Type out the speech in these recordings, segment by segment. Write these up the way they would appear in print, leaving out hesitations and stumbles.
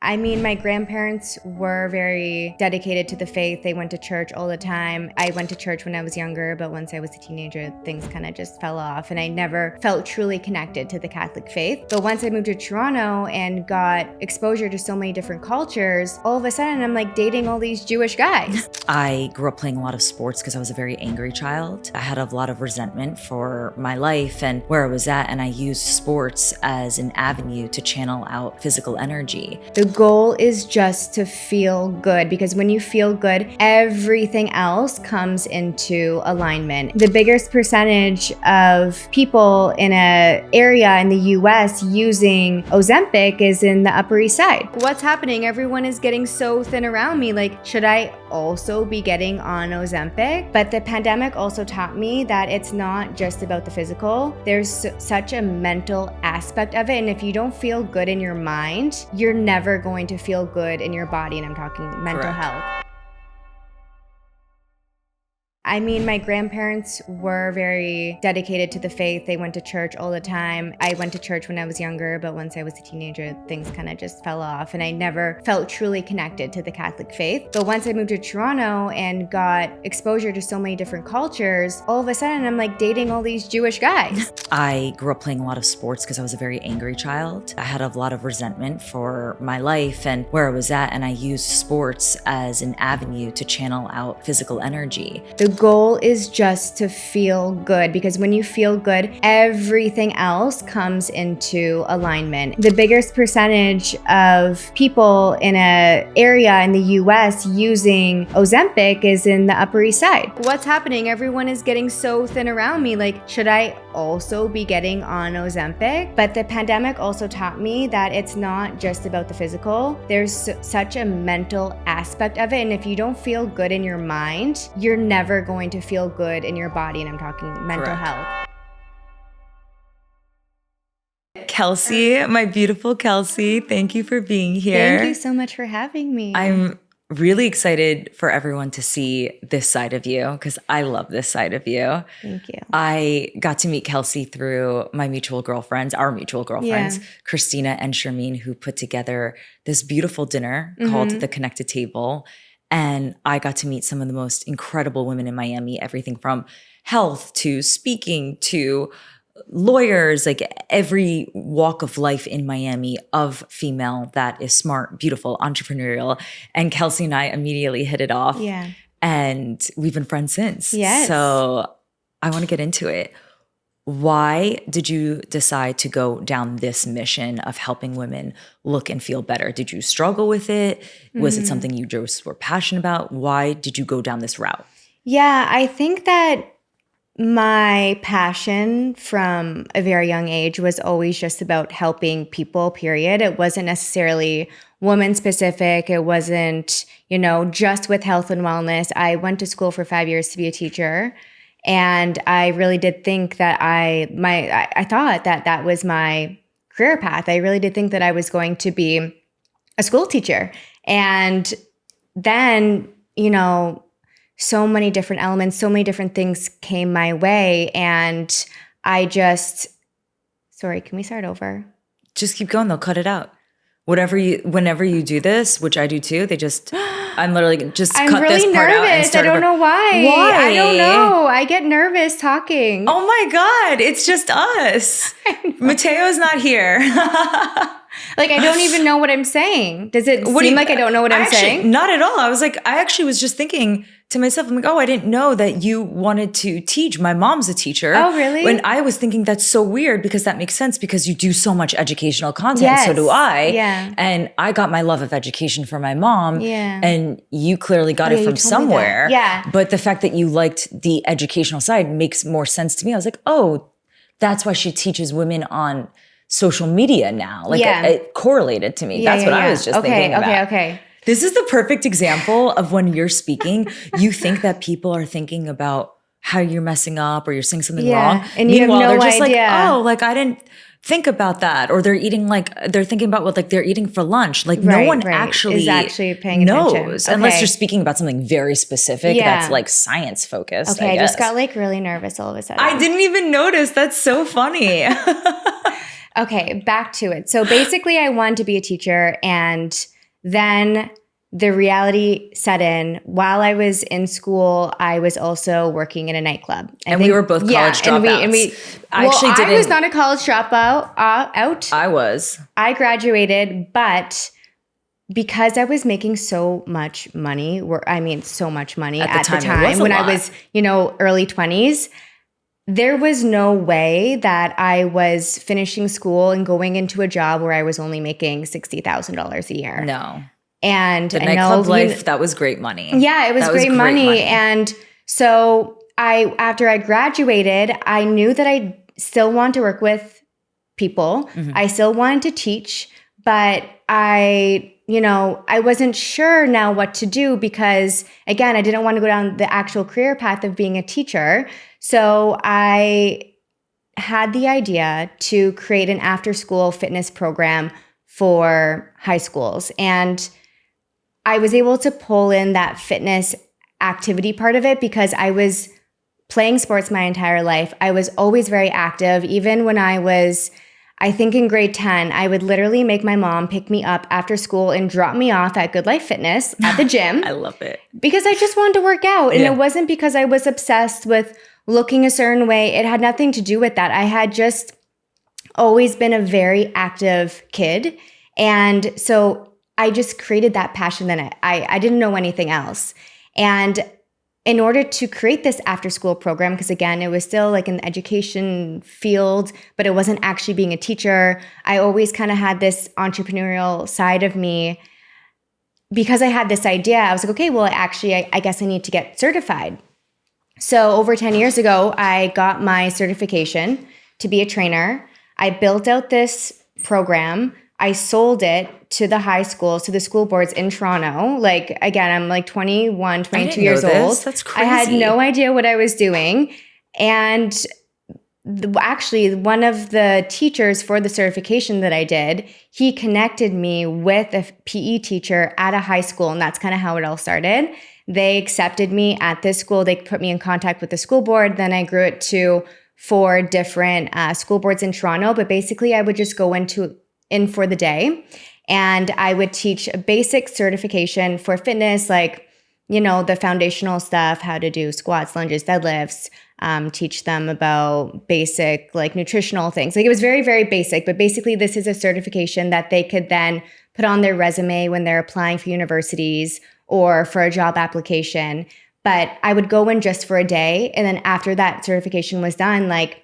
I mean, my grandparents were very dedicated to the faith. They went to church all the time. I went to church when I was younger, but once I was a teenager, things kind of just fell off and I never felt truly connected to the Catholic faith. But once I moved to Toronto and got exposure to so many different cultures, all of a sudden I'm like dating all these Jewish guys. I grew up playing a lot of sports because I was a very angry child. I had a lot of resentment for my life and where I was at, and I used sports as an avenue to channel out physical energy. The goal is just to feel good, because when you feel good, everything else comes into alignment. The biggest percentage of people in an area in the US using Ozempic is in the Upper East Side. What's happening? Everyone is getting so thin around me. Like, should I also be getting on Ozempic? But the pandemic also taught me that it's not just about the physical. There's such a mental aspect of it. And if you don't feel good in your mind, you're never going to feel good in your body. And I'm talking mental health. I mean, my grandparents were very dedicated to the faith. They went to church all the time. I went to church when I was younger, but once I was a teenager, things kind of just fell off and I never felt truly connected to the Catholic faith. But once I moved to Toronto and got exposure to so many different cultures, all of a sudden I'm like dating all these Jewish guys. I grew up playing a lot of sports because I was a very angry child. I had a lot of resentment for my life and where I was at, and I used sports as an avenue to channel out physical energy. The goal is just to feel good, because when you feel good, everything else comes into alignment. The biggest percentage of people in an area in the US using Ozempic is in the Upper East Side. What's happening? Everyone is getting so thin around me. Like, should I also be getting on Ozempic? But the pandemic also taught me that it's not just about the physical. There's such a mental aspect of it. And if you don't feel good in your mind, you're never going to feel good in your body. And I'm talking mental health. Kelsey, my beautiful Kelsey, thank you for being here. Thank you so much for having me. I'm really excited for everyone to see this side of you because I love this side of you. Thank you. I got to meet Kelsey through my mutual girlfriends, our mutual girlfriends, Christina and Sharmeen, who put together this beautiful dinner called The Connected Table. And I got to meet some of the most incredible women in Miami, everything from health to speaking to lawyers, like every walk of life in Miami of female that is smart, beautiful, entrepreneurial. And Kelsey and I immediately hit it off. Yeah. And we've been friends since. Yes. So I want to get into it. Why did you decide to go down this mission of helping women look and feel better? Did you struggle with it? Was it something you just were passionate about? Why did you go down this route? Yeah, I think that my passion from a very young age was always just about helping people, period. It wasn't necessarily woman specific. It wasn't, just with health and wellness. I went to school for 5 years to be a teacher. And I really did think that I thought that was my career path. I really did think that I was going to be a school teacher. And then, so many different elements, so many different things came my way. And sorry, can we start over? Just keep going. They'll cut it out. Whenever you do this, which I do too, I'm literally just cut really this part nervous. out and start I don't know why. Why? I don't know. I get nervous talking. Oh my God, it's just us. Mateo's not here. Like, I don't even know what I'm saying. Does it seem like I don't know what I'm saying? Not at all. I actually was just thinking to myself, I'm like, oh, I didn't know that you wanted to teach. My mom's a teacher. Oh, really? When I was thinking that's so weird because that makes sense because you do so much educational content. Yes. So do I. Yeah. And I got my love of education from my mom. Yeah. And you clearly got it from somewhere. Yeah. But the fact that you liked the educational side makes more sense to me. I was like, oh, that's why she teaches women on social media now. Like it correlated to me. That's what I was just thinking about. Okay. This is the perfect example of when you're speaking, you think that people are thinking about how you're messing up or you're saying something wrong. And meanwhile, they're just idea. like, oh, like I didn't think about that. Or they're thinking about what they're eating for lunch. Like no one actually is actually paying knows. attention. Unless you're speaking about something very specific that's like science focused. Okay, I just got like really nervous all of a sudden. I didn't even notice. That's so funny. Okay, back to it. So basically I wanted to be a teacher, and then the reality set in. While I was in school, I was also working in a nightclub. We were both college dropouts. I was not a college dropout. I was. I graduated, but because I was making so much money, so much money at the time when I was, early 20s, there was no way that I was finishing school and going into a job where I was only making $60,000 a year. No. And the nightclub life, that was great money. Yeah, it was great money. And so after I graduated, I knew that I still want to work with people. Mm-hmm. I still wanted to teach, but I wasn't sure now what to do because, again, I didn't want to go down the actual career path of being a teacher. So I had the idea to create an after-school fitness program for high schools. And I was able to pull in that fitness activity part of it because I was playing sports my entire life. I was always very active. Even when I was, I think in grade 10, I would literally make my mom pick me up after school and drop me off at Good Life Fitness at the gym. I love it. Because I just wanted to work out. And it wasn't because I was obsessed with looking a certain way. It had nothing to do with that. I had just always been a very active kid. And so I just created that passion. Then I didn't know anything else. And in order to create this after school program, because again, it was still like an education field, but it wasn't actually being a teacher. I always kind of had this entrepreneurial side of me. Because I had this idea, I was like, okay, well, actually, I guess I need to get certified. So over 10 years ago, I got my certification to be a trainer. I built out this program. I sold it to the high schools, to the school boards in Toronto. Like, again, I'm like 21, 22 years old. That's crazy. I had no idea what I was doing. And actually, one of the teachers for the certification that I did, he connected me with a PE teacher at a high school. And that's kind of how it all started. They accepted me at this school. They put me in contact with the school board. Then I grew it to 4 different school boards in Toronto. But basically, I would just go in for the day. And I would teach a basic certification for fitness, like, the foundational stuff, how to do squats, lunges, deadlifts, teach them about basic, like, nutritional things. Like, it was very, very basic. But basically, this is a certification that they could then put on their resume when they're applying for universities or for a job application. But I would go in just for a day. And then after that certification was done, like,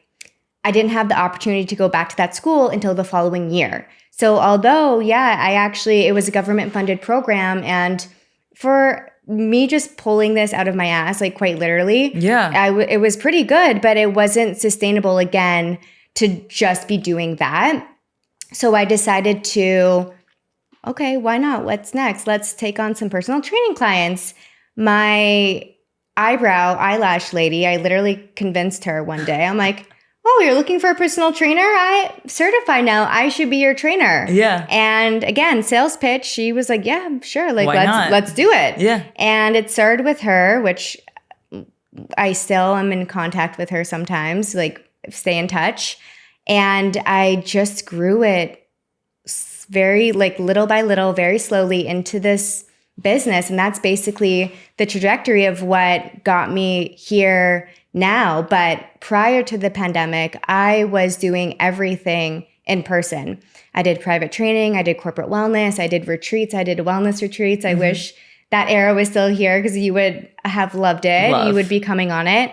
I didn't have the opportunity to go back to that school until the following year. So although, it was a government-funded program, and for me just pulling this out of my ass, like quite literally, it was pretty good, but it wasn't sustainable again to just be doing that. So I decided to, okay, why not? What's next? Let's take on some personal training clients. My eyelash lady, I literally convinced her one day. I'm like, oh, you're looking for a personal trainer? I'm certified now. I should be your trainer. Yeah. And again, sales pitch, she was like, yeah, sure. Like, Why let's do it. Yeah. And it started with her, which I still am in contact with her sometimes, like stay in touch. And I just grew it very, like, little by little, very slowly into this business. And that's basically the trajectory of what got me here now. But prior to the pandemic, I was doing everything in person. I did private training. I did corporate wellness. I did retreats. I did wellness retreats. I wish that era was still here because you would have loved it. You would be coming on it.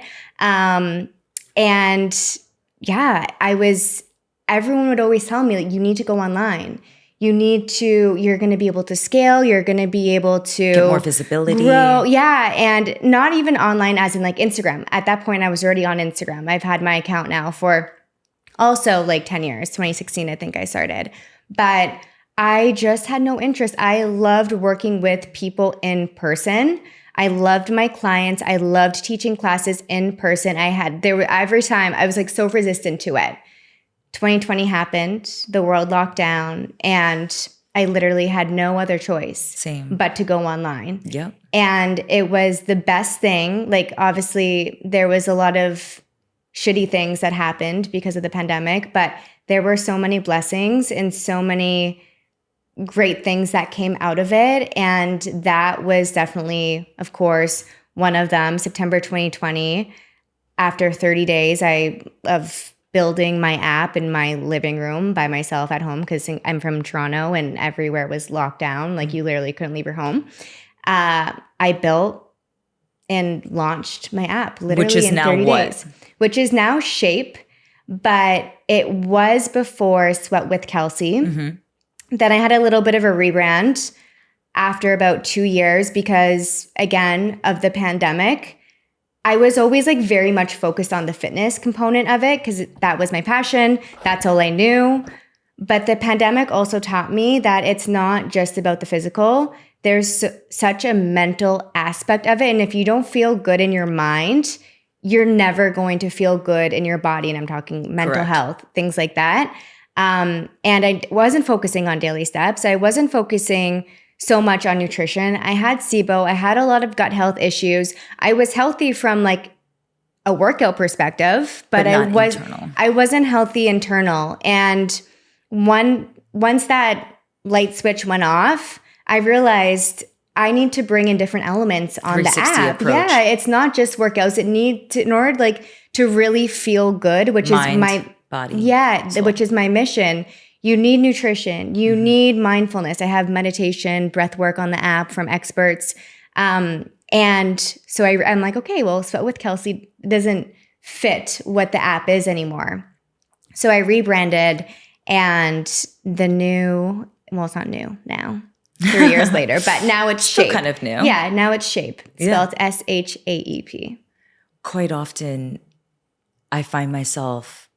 Everyone would always tell me, like, you need to go online. You're going to be able to scale. You're going to be able to get more visibility. Grow. Yeah. And not even online as in like Instagram. At that point, I was already on Instagram. I've had my account now for also like 10 years, 2016, I think I started. But I just had no interest. I loved working with people in person. I loved my clients. I loved teaching classes in person. Every time I was like so resistant to it. 2020 happened, the world locked down, and I literally had no other choice but to go online. Yep. And it was the best thing. Like, obviously, there was a lot of shitty things that happened because of the pandemic, but there were so many blessings and so many great things that came out of it. And that was definitely, of course, one of them. September 2020, after 30 days of building my app in my living room by myself at home, because I'm from Toronto and everywhere was locked down. Like you literally couldn't leave your home. I built and launched my app literally in 30 days, which is now Shape. But it was before Sweat with Kelsey. Then I had a little bit of a rebrand after about 2 years because, again, of the pandemic. I was always like very much focused on the fitness component of it because that was my passion. That's all I knew. But the pandemic also taught me that it's not just about the physical. There's such a mental aspect of it. And if you don't feel good in your mind, you're never going to feel good in your body. And I'm talking mental health, things like that. And I wasn't focusing on daily steps. I wasn't focusing so much on nutrition. I had SIBO. I had a lot of gut health issues. I was healthy from like a workout perspective, but I wasn't healthy internal. And once that light switch went off, I realized I need to bring in different elements on the app. Approach. Yeah, it's not just workouts. It needs to, in order like to really feel good, which is my body, soul. Which is my mission. You need nutrition. You need mindfulness. I have meditation, breath work on the app from experts. And so I'm like, okay, well, Sweat with Kelsey doesn't fit what the app is anymore. So I rebranded and the new, well, it's not new now, 3 years later, but now it's Shape. Still kind of new. Yeah, now it's Shape. Spelled SHAEP. Quite often, I find myself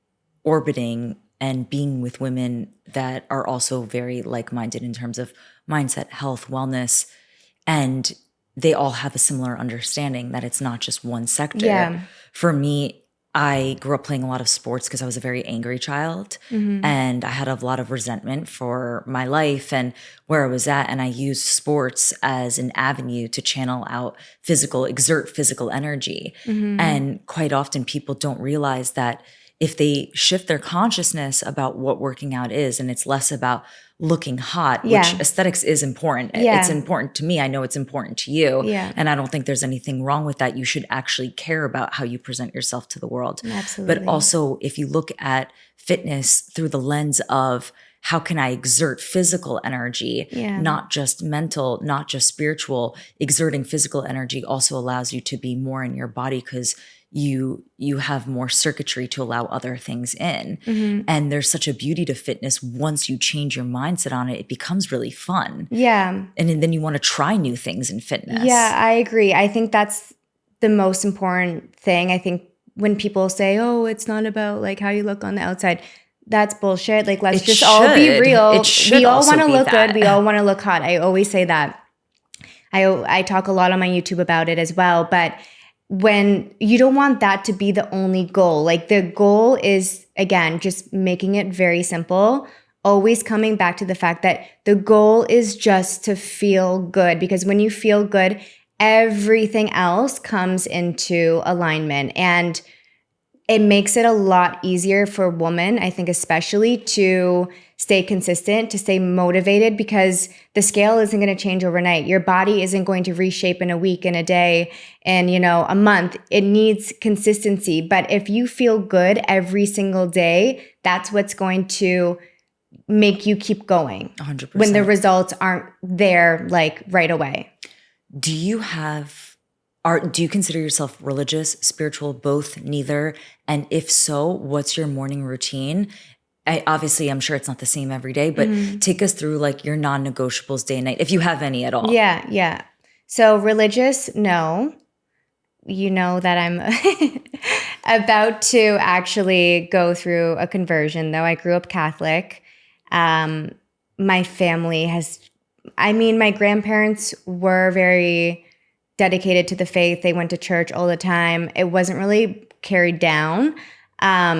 orbiting and being with women that are also very like-minded in terms of mindset, health, wellness, and they all have a similar understanding that it's not just one sector. Yeah. For me, I grew up playing a lot of sports because I was a very angry child and I had a lot of resentment for my life and where I was at. And I used sports as an avenue to channel out exert physical energy. And quite often people don't realize that if they shift their consciousness about what working out is, and it's less about looking hot, which aesthetics is important. It's important to me. I know it's important to you. And I don't think there's anything wrong with that. You should actually care about how you present yourself to the world. Absolutely. But also, if you look at fitness through the lens of how can I exert physical energy, not just mental, not just spiritual, exerting physical energy also allows you to be more in your body because you have more circuitry to allow other things in. And there's such a beauty to fitness. Once you change your mindset on it, it becomes really fun. Yeah. And then you want to try new things in fitness. Yeah, I agree. I think that's the most important thing. I think when people say, oh, it's not about like how you look on the outside, that's bullshit. Like, let's just all be real. We all want to look good. We all want to look hot. I always say that. I talk a lot on my YouTube about it as well. But when you don't want that to be the only goal, like the goal is, again, just making it very simple, always coming back to the fact that the goal is just to feel good, because when you feel good, everything else comes into alignment, and it makes it a lot easier for women, I think, especially to stay consistent, to stay motivated, because the scale isn't going to change overnight. Your body isn't going to reshape in a week, in a day, and a month. It needs consistency. But if you feel good every single day, that's what's going to make you keep going 100%. When the results aren't there like right away. Do you consider yourself religious, spiritual, both, neither? And if so, what's your morning routine? Obviously, I'm sure it's not the same every day, but take us through like your non-negotiables day and night, if you have any at all. Yeah. So religious, no. You know that I'm about to actually go through a conversion, though. I grew up Catholic. My family my grandparents were very dedicated to the faith. They went to church all the time. It wasn't really carried down.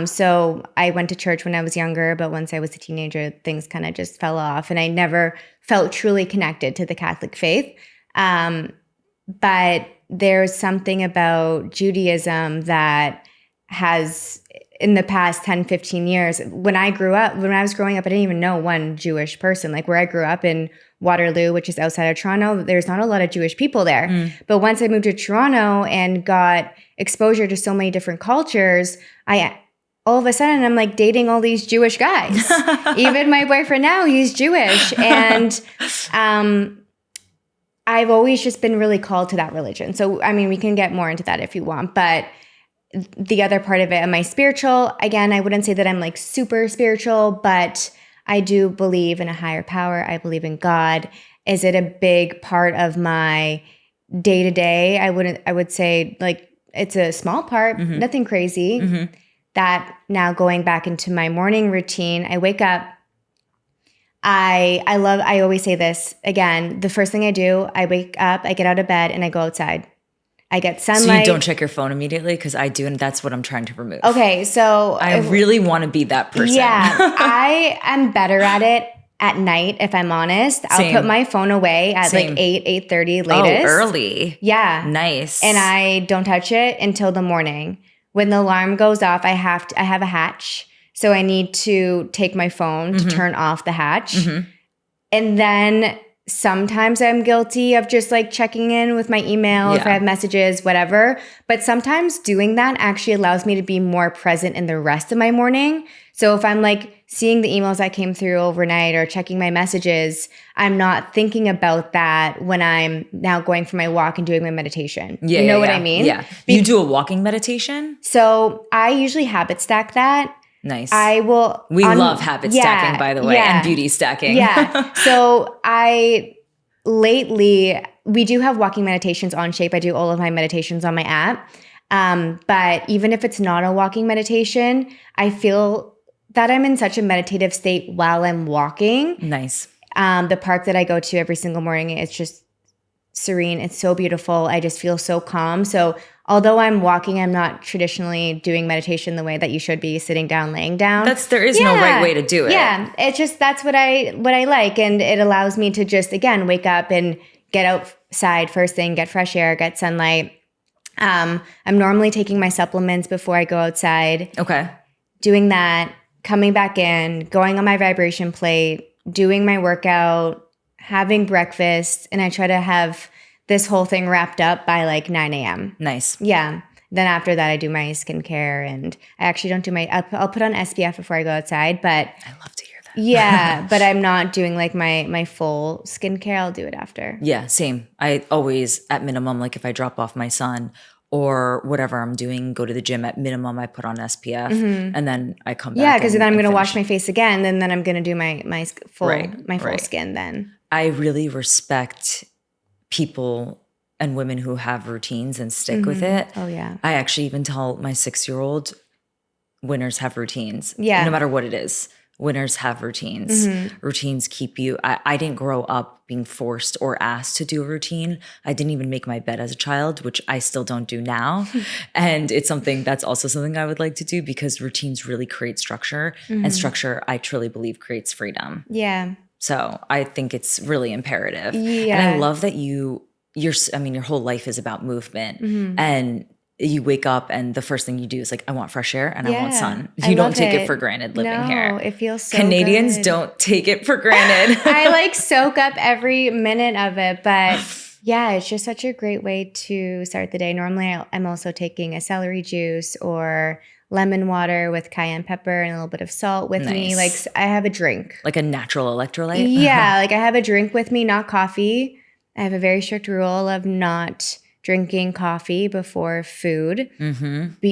So I went to church when I was younger, but once I was a teenager, things kind of just fell off, and I never felt truly connected to the Catholic faith. But there's something about Judaism that has in the past 10, 15 years. When I was growing up, I didn't even know one Jewish person. Like where I grew up in Waterloo, which is outside of Toronto, there's not a lot of Jewish people there. But once I moved to Toronto and got exposure to so many different cultures, all of a sudden I'm like dating all these Jewish guys. Even my boyfriend now, he's Jewish. And I've always just been really called to that religion. So, I mean, we can get more into that if you want. But the other part of it, am I spiritual? Again, I wouldn't say that I'm like super spiritual, but I do believe in a higher power. I believe in God. Is it a big part of my day-to-day? I would say like it's a small part, nothing crazy. That now going back into my morning routine, I wake up. I always say this again, the first thing I do, I wake up, I get out of bed and I go outside. I get sunlight. So you don't check your phone immediately? Because I do, and that's what I'm trying to remove. Okay, so I really want to be that person. Yeah, I am better at it at night, if I'm honest. I'll put my phone away at like 8:30 latest. Oh, early. Yeah. Nice. And I don't touch it until the morning. When the alarm goes off, I have a hatch. So I need to take my phone to turn off the hatch. And then sometimes I'm guilty of just like checking in with my email, if I have messages, whatever. But sometimes doing that actually allows me to be more present in the rest of my morning. So if I'm like seeing the emails that came through overnight or checking my messages, I'm not thinking about that when I'm now going for my walk and doing my meditation. You know what I mean? Yeah. You do a walking meditation? So I usually habit stack that. Nice. We love habit stacking, by the way, and beauty stacking. Yeah. So lately, we do have walking meditations on Shape. I do all of my meditations on my app. But even if it's not a walking meditation, I feel that I'm in such a meditative state while I'm walking. Nice. The park that I go to every single morning, it's just serene. It's so beautiful. I just feel so calm. So although I'm walking, I'm not traditionally doing meditation the way that you should be, sitting down, laying down. There is no right way to do it. Yeah. It's just, that's what I like. And it allows me to just, again, wake up and get outside first thing, get fresh air, get sunlight. I'm normally taking my supplements before I go outside. Okay. Doing that, coming back in, going on my vibration plate, doing my workout, having breakfast, and I try to have this whole thing wrapped up by like 9 a.m. Nice. Yeah. Then after that, I do my skincare, and I actually don't do I'll put on SPF before I go outside, but I love to hear that. Yeah, but I'm not doing like my full skincare. I'll do it after. Yeah, same. I always, at minimum, like if I drop off my son or whatever I'm doing, go to the gym, at minimum, I put on SPF and then I come back. Yeah, because then I'm going to wash my face again, and then I'm going to do my full skin then. I really respect people and women who have routines and stick with it. Oh, yeah. I actually even tell my 6-year-old, winners have routines. Yeah. No matter what it is. Winners have routines. Routines keep you. I didn't grow up being forced or asked to do a routine. I didn't even make my bed as a child, which I still don't do now. And it's that's also something I would like to do, because routines really create structure. And structure, I truly believe, creates freedom. Yeah. So I think it's really imperative. Yeah. And I love that your whole life is about movement. And you wake up and the first thing you do is like, I want fresh air and I want sun. You don't take it for granted living here. No, it feels so Canadians good. don't take it for granted. I like soak up every minute of it, but yeah, it's just such a great way to start the day. Normally I'm also taking a celery juice or lemon water with cayenne pepper and a little bit of salt with me. Like I have a drink. Like a natural electrolyte? Yeah, like I have a drink with me, not coffee. I have a very strict rule of not drinking coffee before food.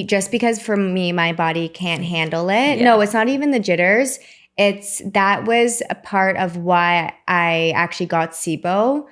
Just because for me, my body can't handle it. Yeah. No, it's not even the jitters. That was a part of why I actually got SIBO.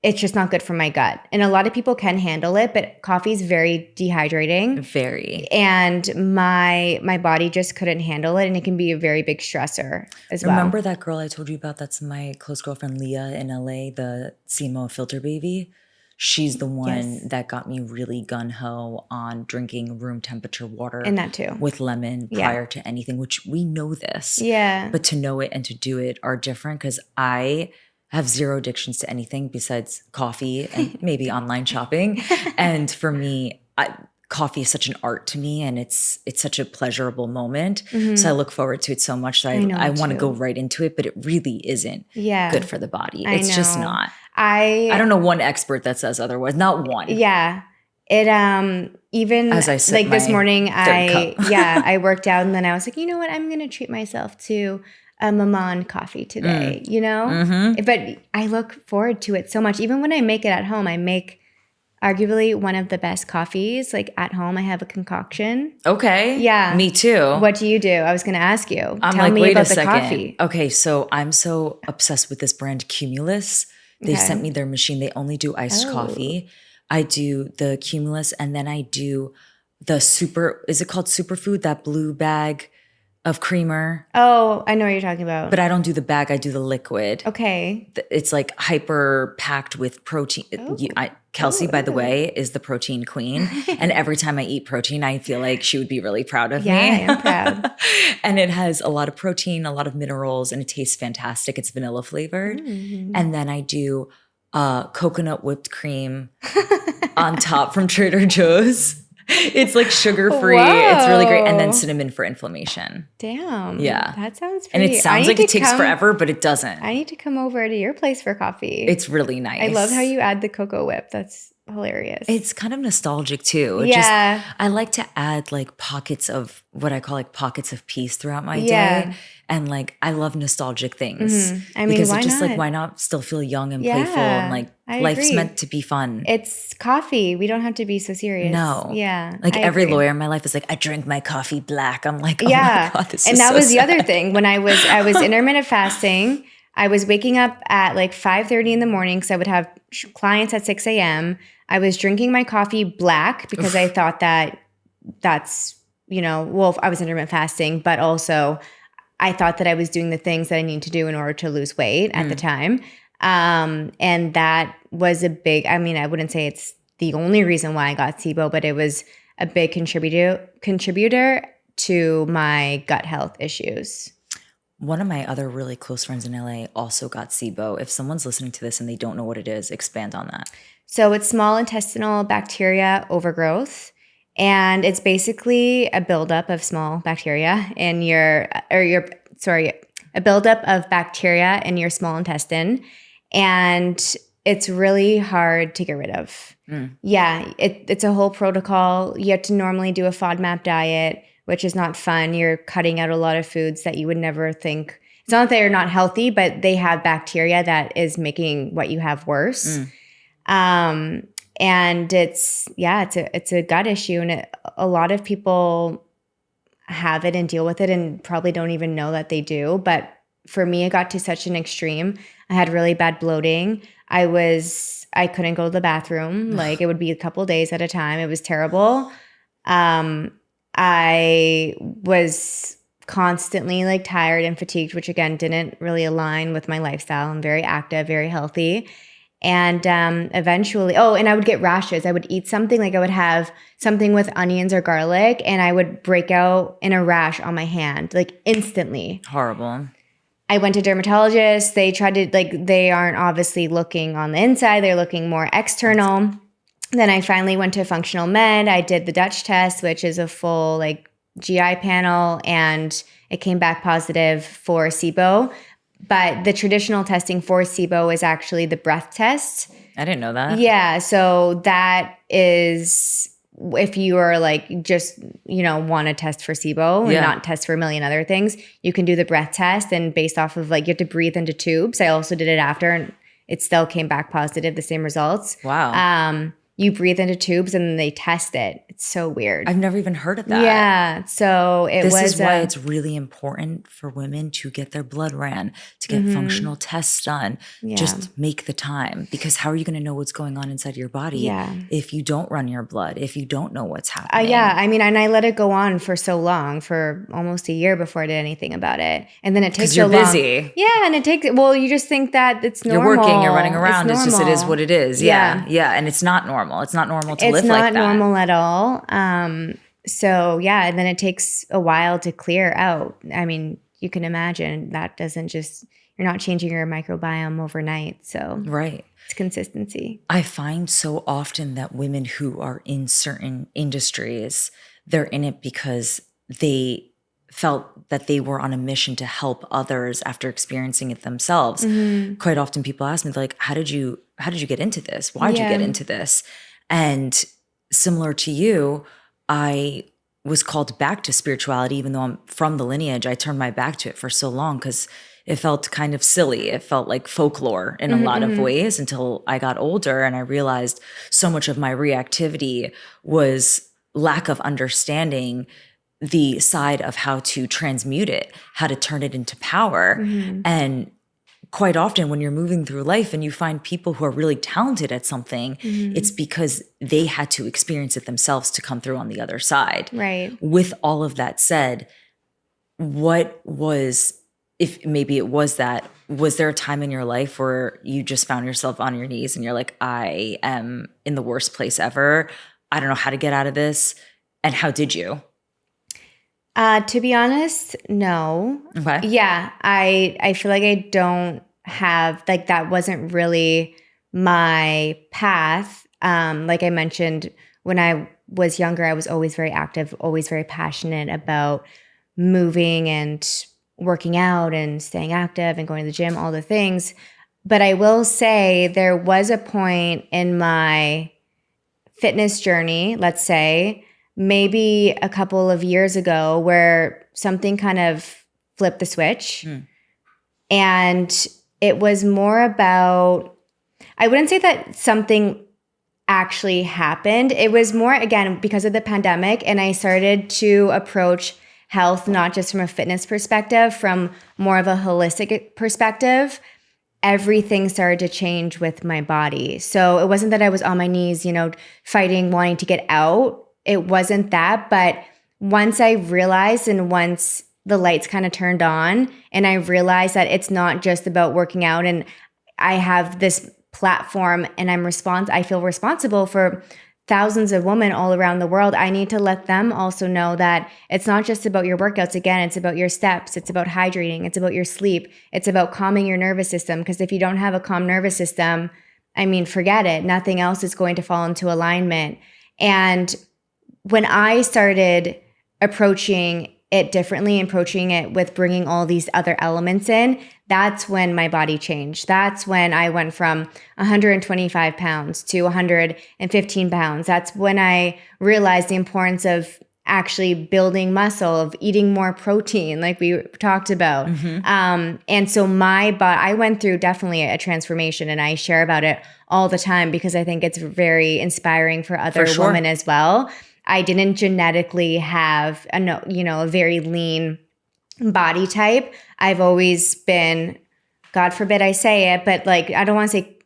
It's just not good for my gut. And a lot of people can handle it, but coffee is very dehydrating. Very. And my body just couldn't handle it, and it can be a very big stressor as well. Remember that girl I told you about? That's my close girlfriend, Leah, in LA, the CMO filter baby. She's the one that got me really gun-ho on drinking room temperature water. And that too. With lemon prior to anything, which we know this. Yeah. But to know it and to do it are different, because I have zero addictions to anything besides coffee and maybe online shopping. And for me, coffee is such an art to me, and it's such a pleasurable moment. So I look forward to it so much that I want to go right into it, but it really isn't good for the body. It's just not. I don't know one expert that says otherwise. Not one. Yeah. It even as I sip like this my morning third cup. I worked out, and then I was like, you know what, I'm gonna treat myself to a Maman coffee today, you know? But I look forward to it so much. Even when I make it at home, I make arguably one of the best coffees. Like at home, I have a concoction. Okay. Yeah. Me too. What do you do? I was going to ask you. I'm Tell like, me wait about a second. The coffee. Okay, so I'm so obsessed with this brand Cumulus. They sent me their machine. They only do iced coffee. I do the Cumulus, and then I do the is it called Superfood? That blue bag of creamer. Oh, I know what you're talking about. But I don't do the bag. I do the liquid. Okay. It's like hyper packed with protein. Kelsey, by the way, is the protein queen. And every time I eat protein, I feel like she would be really proud of me. Yeah, I am proud. And it has a lot of protein, a lot of minerals, and it tastes fantastic. It's vanilla flavored. And then I do coconut whipped cream on top from Trader Joe's. It's like sugar-free. Whoa. It's really great. And then cinnamon for inflammation. Damn. Yeah. That sounds And pretty. it sounds like it takes forever, but it doesn't. I need to come over to your place for coffee. It's really nice. I love how you add the cocoa whip. That's hilarious. It's kind of nostalgic too. I like to add like pockets of what I call like pockets of peace throughout my day. And like, I love nostalgic things. I mean, because why it's just not? like, why not still feel young and playful and like life's meant to be fun. It's coffee. We don't have to be so serious. No. Yeah. Like every lawyer in my life is like, I drink my coffee black. I'm like, oh my God, this is that so was sad. the other thing. When I was intermittent fasting, I was waking up at like 5:30 in the morning because I would have clients at 6 a.m. I was drinking my coffee black because I thought that's, I was intermittent fasting, but also I thought that I was doing the things that I need to do in order to lose weight at the time. And that was a big, I wouldn't say it's the only reason why I got SIBO, but it was a big contributor to my gut health issues. One of my other really close friends in LA also got SIBO. If someone's listening to this and they don't know what it is, expand on that. So it's small intestinal bacteria overgrowth. And it's basically a buildup of small bacteria in a buildup of bacteria in your small intestine. And it's really hard to get rid of. Yeah, it's a whole protocol. You have to normally do a FODMAP diet, which is not fun. You're cutting out a lot of foods that you would never think. It's not that they're not healthy, but they have bacteria that is making what you have worse. And it's a gut issue, and a lot of people have it and deal with it and probably don't even know that they do. But for me, it got to such an extreme. I had really bad bloating. I couldn't go to the bathroom. Like it would be a couple of days at a time. It was terrible. I was constantly like tired and fatigued, which again didn't really align with my lifestyle. I'm very active, very healthy. And eventually, and I would get rashes. I would eat something, like I would have something with onions or garlic, and I would break out in a rash on my hand, like instantly. Horrible. I went to dermatologists. They tried to, they aren't obviously looking on the inside. They're looking more external. Then I finally went to functional med. I did the Dutch test, which is a full GI panel, and it came back positive for SIBO. But the traditional testing for SIBO is actually the breath test. I didn't know that. Yeah. So that is if you are just, want to test for SIBO and not test for a million other things, you can do the breath test. And based off of you have to breathe into tubes. I also did it after, and it still came back positive, the same results. Wow. You breathe into tubes and then they test it. It's so weird. I've never even heard of that. Yeah. So this is why it's really important for women to get their blood ran, to get functional tests done. Yeah. Just make the time, because how are you going to know what's going on inside your body if you don't run your blood, if you don't know what's happening? And I let it go on for so long, for almost a year before I did anything about it. And then it takes so long. Because you're busy. Yeah. And it takes, you just think that it's normal. You're working, you're running around. It's just, it is what it is. Yeah. And it's not normal. It's not normal to live like that. It's not normal at all. And then it takes a while to clear out. I mean, you can imagine that doesn't just you're not changing your microbiome overnight. So Right. it's consistency. I find so often that women who are in certain industries, they're in it because they felt that they were on a mission to help others after experiencing it themselves. Quite often people ask me, like, how did you get into this? Why did you get into this? And similar to you, I was called back to spirituality, even though I'm from the lineage. I turned my back to it for so long because it felt kind of silly. It felt like folklore in a lot of ways until I got older and I realized so much of my reactivity was lack of understanding the side of how to transmute it, how to turn it into power. And quite often when you're moving through life and you find people who are really talented at something, it's because they had to experience it themselves to come through on the other side. Right. With all of that said, what was, if maybe it was that, was there a time in your life where you just found yourself on your knees and you're like, I am in the worst place ever. I don't know how to get out of this. And how did you? To be honest, no. Okay. Yeah, I feel like I don't have, like, that wasn't really my path. Like I mentioned, when I was younger, I was always very active, always very passionate about moving and working out and staying active and going to the gym, all the things. But I will say there was a point in my fitness journey, let's say, maybe a couple of years ago, where something kind of flipped the switch. And it was more about, I wouldn't say that something actually happened. It was more, again, because of the pandemic, and I started to approach health not just from a fitness perspective, from more of a holistic perspective. Everything started to change with my body. So it wasn't that I was on my knees, fighting, wanting to get out. It wasn't that. But once I realized, and once the lights kind of turned on, and I realized that it's not just about working out, and I have this platform and I feel responsible for thousands of women all around the world. I need to let them also know that it's not just about your workouts. Again, it's about your steps. It's about hydrating. It's about your sleep. It's about calming your nervous system. Because if you don't have a calm nervous system, forget it. Nothing else is going to fall into alignment. And when I started approaching it differently, approaching it with bringing all these other elements in, that's when my body changed. That's when I went from 125 pounds to 115 pounds. That's when I realized the importance of actually building muscle, of eating more protein, like we talked about. And so my body, I went through definitely a transformation, and I share about it all the time because I think it's very inspiring for other women as well. I didn't genetically have a very lean body type. I've always been, God forbid I say it, but like, I don't want to say,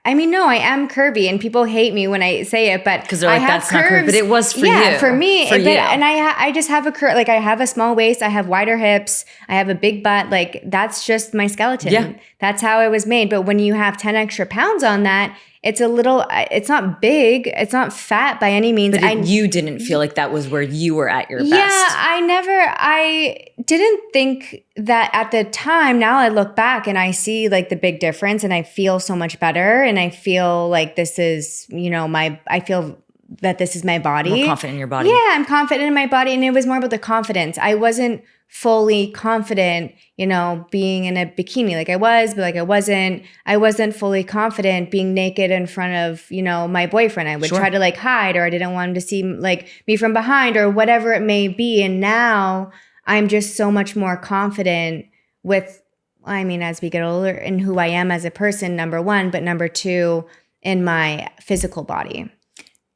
no, I am curvy, and people hate me when I say it, but because they're like, that's not curvy, but it was for you. Yeah, for me. For you. And I just have a curve. Like, I have a small waist, I have wider hips, I have a big butt. Like, that's just my skeleton. Yeah. That's how I was made. But when you have 10 extra pounds on that, it's a little, it's not big, it's not fat by any means. But you didn't feel like that was where you were at your best. Yeah, I didn't think that at the time. Now I look back and I see like the big difference, and I feel so much better, and I feel like this is, I feel that this is my body. More confident in your body. Yeah, I'm confident in my body, and it was more about the confidence. I wasn't fully confident, being in a bikini like I was, but like I wasn't fully confident being naked in front of, my boyfriend. I would try to like hide, or I didn't want him to see like me from behind, or whatever it may be. And now I'm just so much more confident with, as we get older, in who I am as a person, number one, but number two, in my physical body.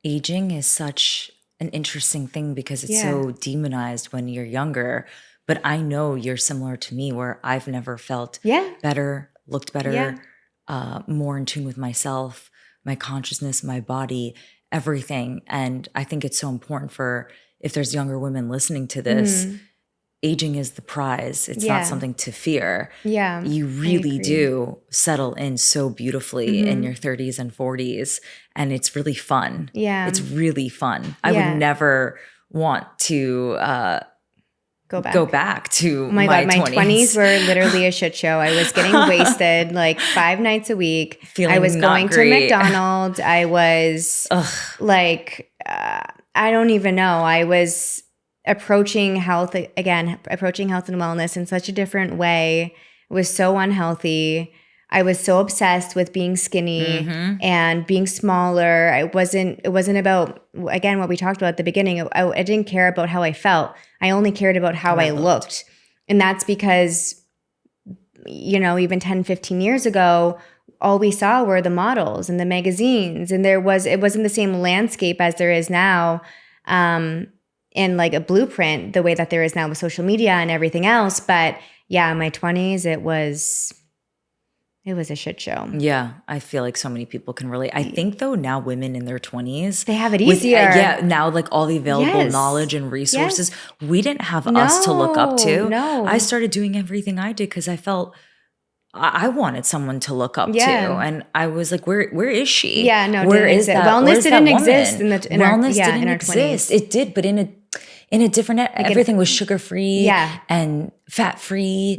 Aging is such an interesting thing because it's so demonized when you're younger. But I know you're similar to me, where I've never felt better, looked better, more in tune with myself, my consciousness, my body, everything. And I think it's so important for, if there's younger women listening to this, aging is the prize. It's not something to fear. Yeah, you really do settle in so beautifully in your 30s and 40s. And it's really fun. Yeah. It's really fun. I would never want to go back to Oh my God, my 20s were literally a shit show. I was getting wasted like 5 nights a week. Feeling I was not going great. to McDonald's. I was like, I don't even know. I was approaching health and wellness in such a different way. It was so unhealthy. I was so obsessed with being skinny and being smaller. It wasn't about, again, what we talked about at the beginning. I didn't care about how I felt. I only cared about how I looked. And that's because, you know, even 10, 15 years ago, all we saw were the models and the magazines. And it wasn't the same landscape as there is now, in like a blueprint, the way that there is now with social media and everything else. But yeah, in my 20s, it was a shit show. Yeah, I feel like so many people can relate. I think though now women in their 20s, they have it easier. Now like all the available knowledge and resources, we didn't have us to look up to. No. I started doing everything I did because I felt I wanted someone to look up to, and I was like, "Where is she? Yeah, no, where is that? Wellness didn't exist in our 20s. It did, but in a different, like everything was sugar free, and fat free,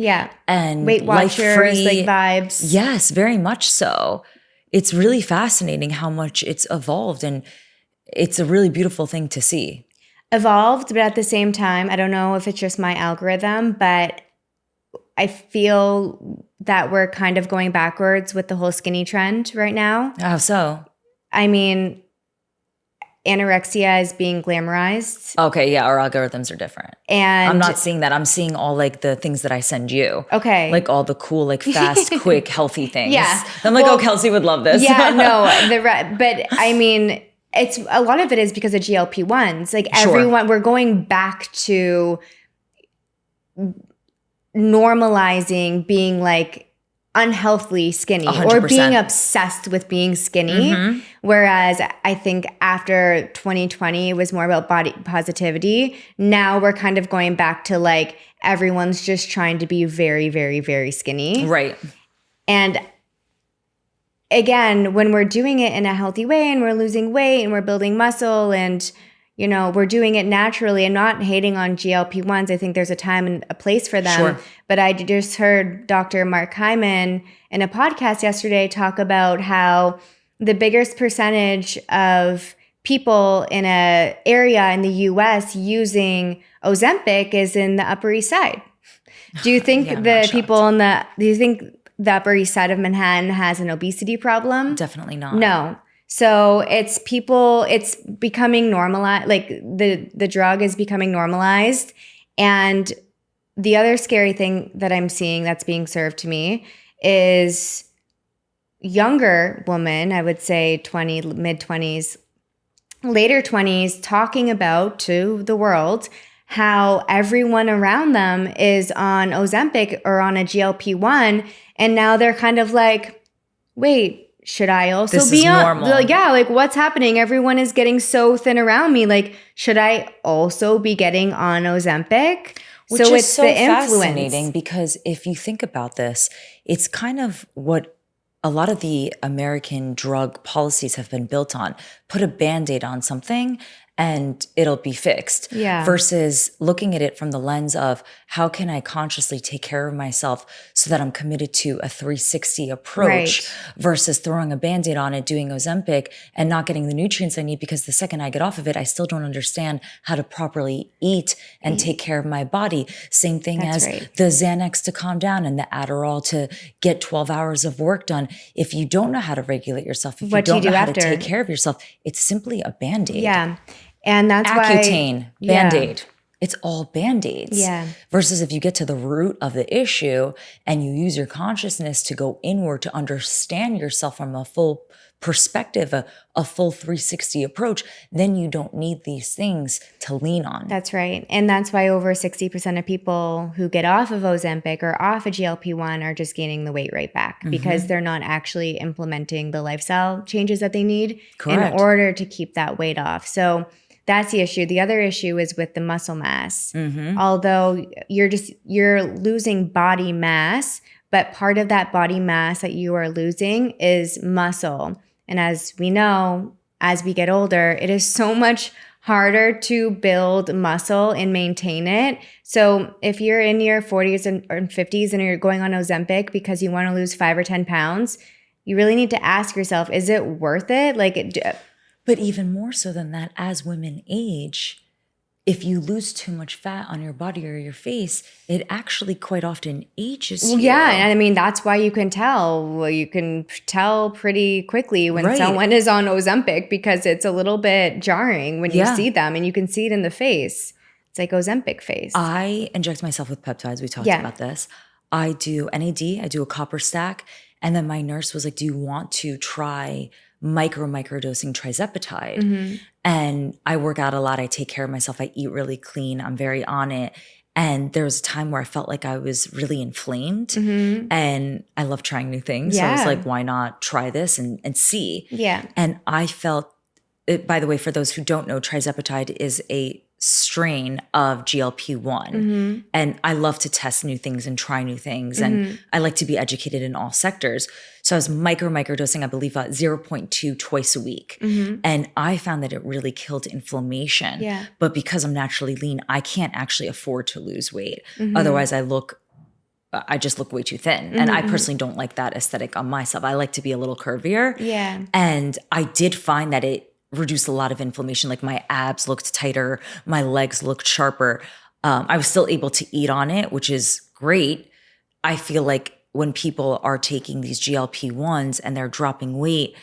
and Weight Watchers, like vibes. Yes, very much so. It's really fascinating how much it's evolved, and it's a really beautiful thing to see. Evolved, but at the same time, I don't know if it's just my algorithm, but I feel that we're kind of going backwards with the whole skinny trend right now. How so? I mean, anorexia is being glamorized. Okay, yeah, our algorithms are different. And I'm not seeing that. I'm seeing all like the things that I send you. Okay. Like all the cool, like fast, quick, healthy things. Yeah. I'm like, oh, Kelsey would love this. Yeah, no, but I mean, it's a lot of it is because of GLP-1s. Like everyone, we're going back to normalizing being like unhealthily skinny 100%. or being obsessed with being skinny. Whereas I think after 2020, it was more about body positivity. Now we're kind of going back to like everyone's just trying to be very, very, very skinny. Right. And again, when we're doing it in a healthy way and we're losing weight and we're building muscle and, you know, we're doing it naturally and not hating on GLP-1s. I think there's a time and a place for them. Sure. But I just heard Dr. Mark Hyman in a podcast yesterday talk about how the biggest percentage of people in a area in the US using Ozempic is in the Upper East Side. Do you think do you think the Upper East Side of Manhattan has an obesity problem? Definitely not. No. So it's becoming normalized, like the drug is becoming normalized. And the other scary thing that I'm seeing that's being served to me is younger women, I would say mid-20s, later 20s, talking about to the world how everyone around them is on Ozempic or on a GLP-1. And now they're kind of like, wait, should I also this be is on? normal. Yeah, like what's happening? Everyone is getting so thin around me. Like, should I also be getting on Ozempic? Which so is it's so the influence. fascinating because if you think about this, it's kind of what a lot of the American drug policies have been built on. Put a Band-Aid on something and it'll be fixed. Yeah. Versus looking at it from the lens of how can I consciously take care of myself so that I'm committed to a 360 approach versus throwing a Band-Aid on it, doing Ozempic and not getting the nutrients I need because the second I get off of it, I still don't understand how to properly eat and take care of my body. Same thing as the Xanax to calm down and the Adderall to get 12 hours of work done. If you don't know how to regulate yourself, if you don't know how to take care of yourself, it's simply a Band-Aid. Yeah. And that's Accutane, Band-Aid. It's all Band-Aids. Yeah. Versus if you get to the root of the issue and you use your consciousness to go inward to understand yourself from a full perspective, a full 360 approach, then you don't need these things to lean on. That's right. And that's why over 60% of people who get off of Ozempic or off a GLP-1 are just gaining the weight right back because they're not actually implementing the lifestyle changes that they need in order to keep that weight off. So that's the issue. The other issue is with the muscle mass. Although you're losing body mass, but part of that body mass that you are losing is muscle. And as we know, as we get older, it is so much harder to build muscle and maintain it. So if you're in your 40s and 50s and you're going on Ozempic because you want to lose 5 or 10 pounds, you really need to ask yourself, is it worth it? But even more so than that, as women age, if you lose too much fat on your body or your face, it actually quite often ages you. Yeah, and I mean, that's why you can tell. Well, you can tell pretty quickly when someone is on Ozempic because it's a little bit jarring when you see them, and you can see it in the face. It's like Ozempic face. I inject myself with peptides. We talked about this. I do NAD. I do a copper stack. And then my nurse was like, do you want to try microdosing trizepatide? And I work out a lot. I take care of myself. I eat really clean. I'm very on it. And there was a time where I felt like I was really inflamed, and I love trying new things. So I was like, why not try this and see? Yeah. And I felt, by the way, for those who don't know, trizepatide is a strain of GLP-1. And I love to test new things and try new things. And I like to be educated in all sectors. So I was microdosing, I believe, 0.2 twice a week. And I found that it really killed inflammation. Yeah. But because I'm naturally lean, I can't actually afford to lose weight. Otherwise, I just look way too thin. And I personally don't like that aesthetic on myself. I like to be a little curvier. Yeah. And I did find that it reduced a lot of inflammation. Like my abs looked tighter, my legs looked sharper. I was still able to eat on it, which is great. I feel like when people are taking these GLP-1s and they're dropping weight,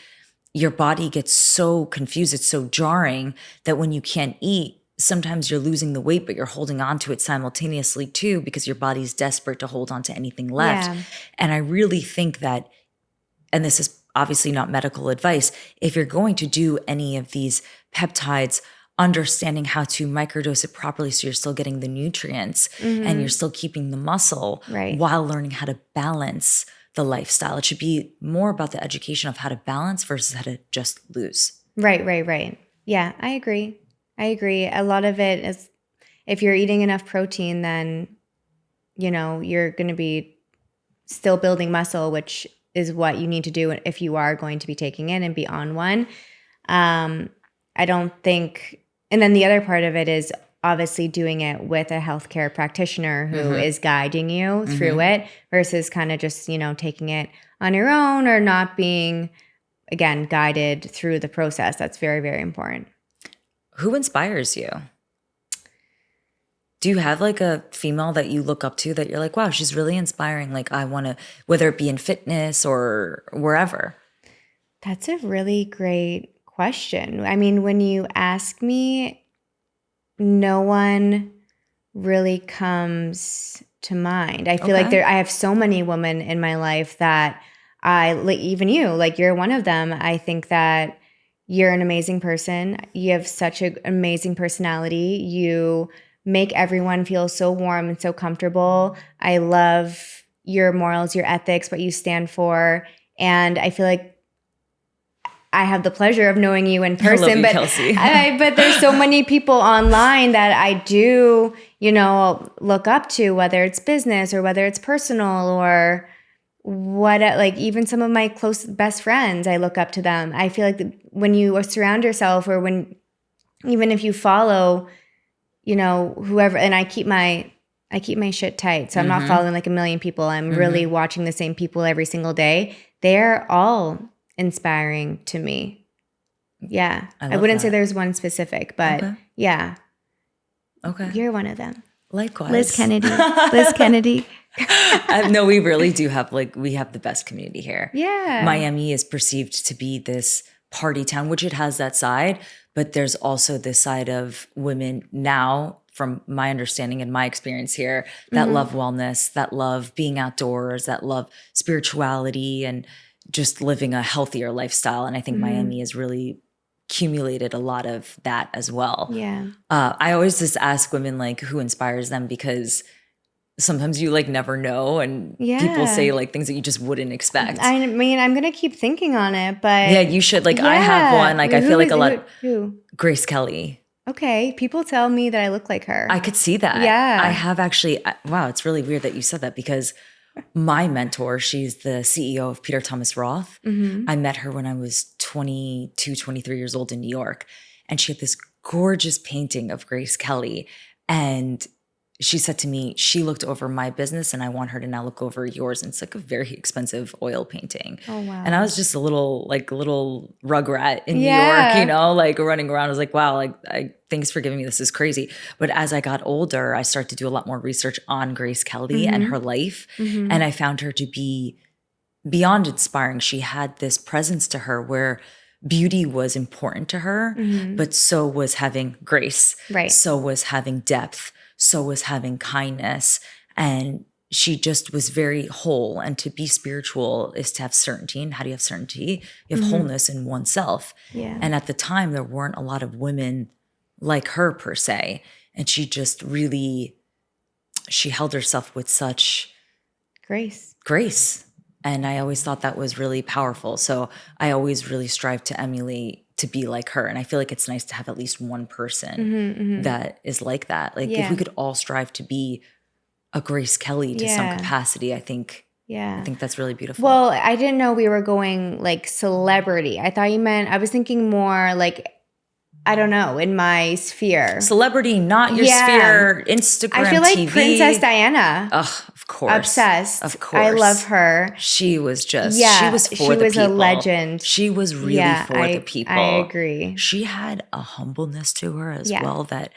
your body gets so confused. It's so jarring that when you can't eat, sometimes you're losing the weight, but you're holding on to it simultaneously too, because your body's desperate to hold on to anything left. Yeah. And I really think that, and this is obviously not medical advice, if you're going to do any of these peptides, understanding how to microdose it properly so you're still getting the nutrients and you're still keeping the muscle while learning how to balance the lifestyle. It should be more about the education of how to balance versus how to just lose. Right. Yeah, I agree. A lot of it is, if you're eating enough protein, then, you're going to be still building muscle, which is what you need to do if you are going to be taking it and be on one. I don't think, and then the other part of it is obviously doing it with a healthcare practitioner who is guiding you through it versus kind of just, taking it on your own or not being, again, guided through the process. That's very, very important. Who inspires you? Do you have like a female that you look up to that you're like, wow, she's really inspiring? Like I want to, whether it be in fitness or wherever. That's a really great question. I mean, when you ask me, no one really comes to mind. I feel like I have so many women in my life that even you, like you're one of them. I think that you're an amazing person. You have such an amazing personality. You make everyone feel so warm and so comfortable. I love your morals, your ethics, what you stand for. And I feel like I have the pleasure of knowing you in person. I love you, Kelsey. But there's so many people online that I do, look up to, whether it's business or whether it's personal or what, like even some of my close best friends, I look up to them. I feel like when you surround yourself or even if you follow whoever, and I keep my shit tight. So I'm not following like a million people. I'm really watching the same people every single day. They're all inspiring to me. Yeah. I wouldn't say there's one specific, but yeah. Okay. You're one of them. Likewise. Liz Kennedy. No, we really do have we have the best community here. Yeah. Miami is perceived to be this party town, which it has that side, but there's also this side of women now, from my understanding and my experience here, that love wellness, that love being outdoors, that love spirituality and just living a healthier lifestyle. And I think Miami has really accumulated a lot of that as well. Yeah. I always just ask women who inspires them, because sometimes you never know, and people say things that you just wouldn't expect. I mean, I'm gonna keep thinking on it, but yeah, you should. I have one. I feel like a lot. Who? Grace Kelly. Okay, people tell me that I look like her. I could see that. Yeah, I have actually. Wow, it's really weird that you said that, because my mentor, she's the CEO of Peter Thomas Roth. I met her when I was 22, 23 years old in New York, and she had this gorgeous painting of Grace Kelly. And she said to me, she looked over my business and I want her to now look over yours. And it's like a very expensive oil painting. Oh, wow. And I was just a little rugrat in New York, you know, like running around. I was like, wow, thanks for giving me this. Is crazy. But as I got older, I started to do a lot more research on Grace Kelly and her life. And I found her to be beyond inspiring. She had this presence to her where beauty was important to her, but so was having grace. Right. So was having depth. So was having kindness. And she just was very whole. And to be spiritual is to have certainty. And how do you have certainty? You have wholeness in oneself. Yeah. And at the time, there weren't a lot of women like her per se. And she just really, she held herself with such grace. And I always thought that was really powerful. So I always really strive to emulate, to be like her. And I feel like it's nice to have at least one person that is like that. Like if we could all strive to be a Grace Kelly to some capacity, I think that's really beautiful. Well, I didn't know we were going like celebrity. I thought you meant, I was thinking more like, I don't know, in my sphere. Celebrity, not your sphere, Instagram, I feel like TV. Princess Diana. Ugh, of course. Obsessed. Of course. I love her. She was just, she was for the people. She was a legend. She was really for the people. I agree. She had a humbleness to her as well, that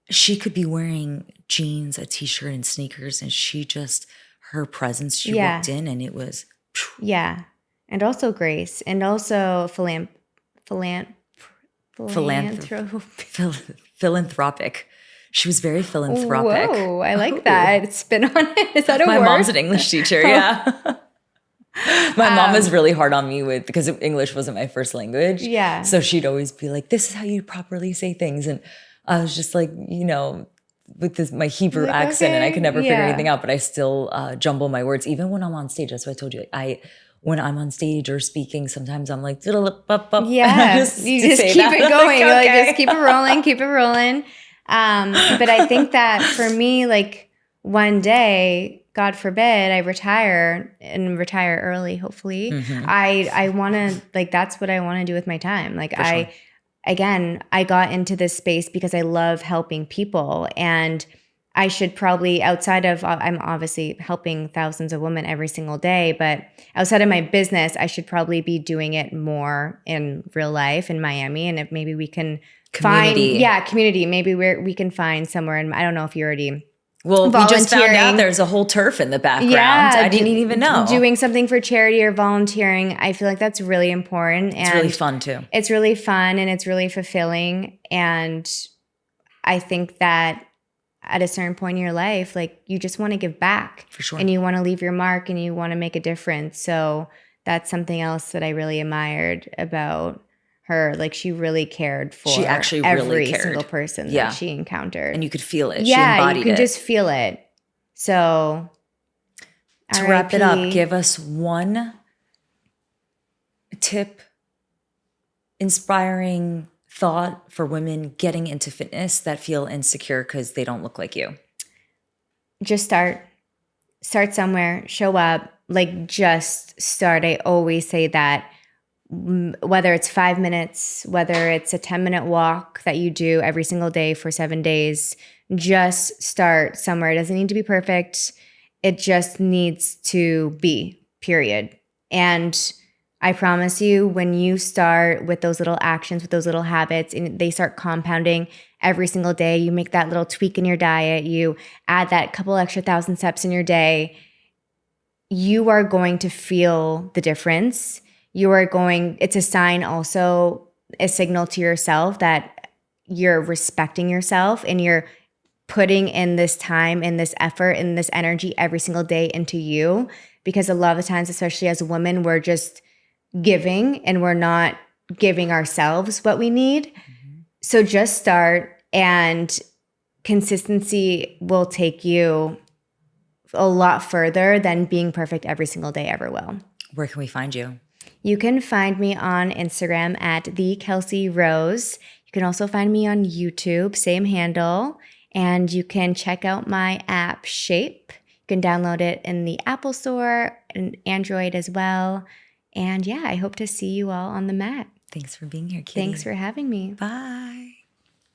she could be wearing jeans, a t-shirt, and sneakers, and she just, her presence, she walked in and it was. Yeah. And also grace. And also philanthropic. She was very philanthropic. Whoa, I like that. Spin on it. Is that a word? My mom's an English teacher, yeah. My mom was really hard on me because English wasn't my first language. Yeah. So she'd always be like, this is how you properly say things. And I was just like, you know, with my Hebrew accent, and I could never figure anything out, but I still jumble my words. Even when I'm on stage, that's what I told you. When I'm on stage or speaking, sometimes I'm like, yeah, you just keep it going. Like, okay. Just keep it rolling. But I think that for me, like one day, God forbid, I retire early, hopefully. I want to, like, that's what I want to do with my time. Like I got into this space because I love helping people, and I should probably, outside of, I'm obviously helping thousands of women every single day, but outside of my business, I should probably be doing it more in real life in Miami. And if maybe we can community. Maybe we can find somewhere. And I don't know if you already we just found out there's a whole turf in the background. Yeah, I didn't even know. Doing something for charity or volunteering, I feel like that's really important. And it's really fun too. It's really fun and it's really fulfilling. And I think that at a certain point in your life, like you just want to give back. For sure. And you want to leave your mark and you want to make a difference. So that's something else that I really admired about her. Like she really cared for every single person that she encountered. And you could feel it. Yeah, she embodied you could just feel it. So to wrap it up, give us one tip, inspiring thought for women getting into fitness that feel insecure because they don't look like you. Just start somewhere, show up, like just start. I always say that, whether it's 5 minutes, whether it's a 10-minute walk that you do every single day for 7 days, just start somewhere. It doesn't need to be perfect. It just needs to be, period. And I promise you, when you start with those little actions, with those little habits, and they start compounding every single day, you make that little tweak in your diet, you add that couple extra 1,000 steps in your day, you are going to feel the difference. It's a sign also, a signal to yourself that you're respecting yourself and you're putting in this time and this effort and this energy every single day into you. Because a lot of the times, especially as women, we're just giving and we're not giving ourselves what we need. So just start, and consistency will take you a lot further than being perfect every single day ever will. Where can we find you? You can find me on Instagram at @TheKelseyRose. You can also find me on YouTube, same handle. And you can check out my app, Shape. You can download it in the Apple Store and Android as well. And yeah, I hope to see you all on the mat. Thanks for being here, Kitty. Thanks for having me. Bye.